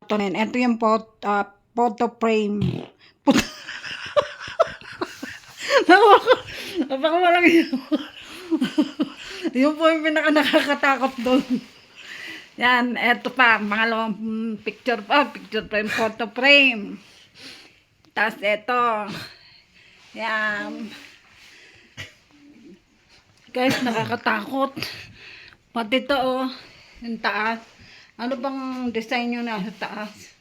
Ito yung photo frame. Napaka walang yun. Yun po yung pinaka nakakatakot doon. Yan, eto pa, pangalawang picture pa, picture frame, photo frame. Tapos eto, yan. Guys, nakakatakot. Pati to, oh, yung taas. Ano bang design nyo na sa taas?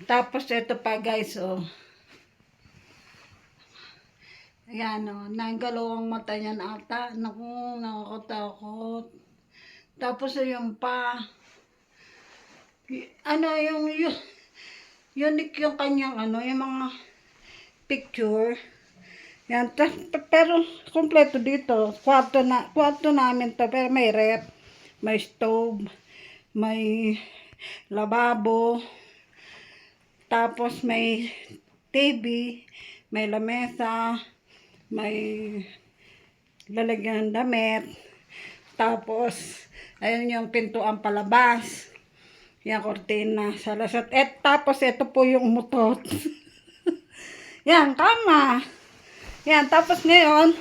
Tapos eto pa guys, oh. Ayan, oh, nagalawang mata niyan ata. Naku, nakakatakot. Tapos yung pa, ano, yung unique yung kanyang, ano, yung mga picture. Yan, pero kompleto dito. Kwarto namin to, pero may rep, may stove, may lababo, tapos may TV, may lamesa, may lalagyan ng damit, tapos ayun yung pintuan palabas, yung kortina sa lasat. Tapos ito po yung mutot. Yan, tama. Yan, tapos ngayon,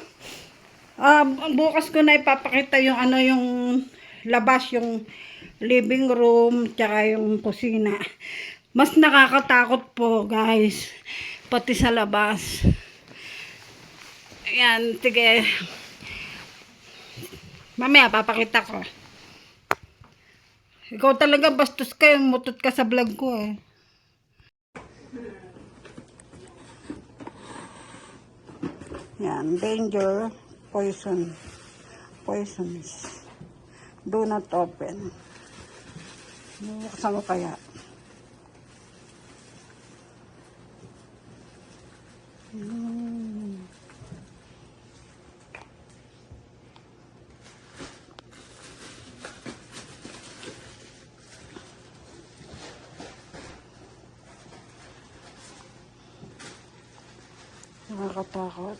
bukas ko na ipapakita yung ano, yung labas, yung living room, tsaka yung kusina. Mas nakakatakot po, guys, pati sa labas. Ayan, sige. Mamaya, papakita ko. Ikaw talaga bastos ka, mutot ka sa vlog ko eh. Yan, danger, poison, poisons. Do not open. Buksan ko kaya. Nakakatakot.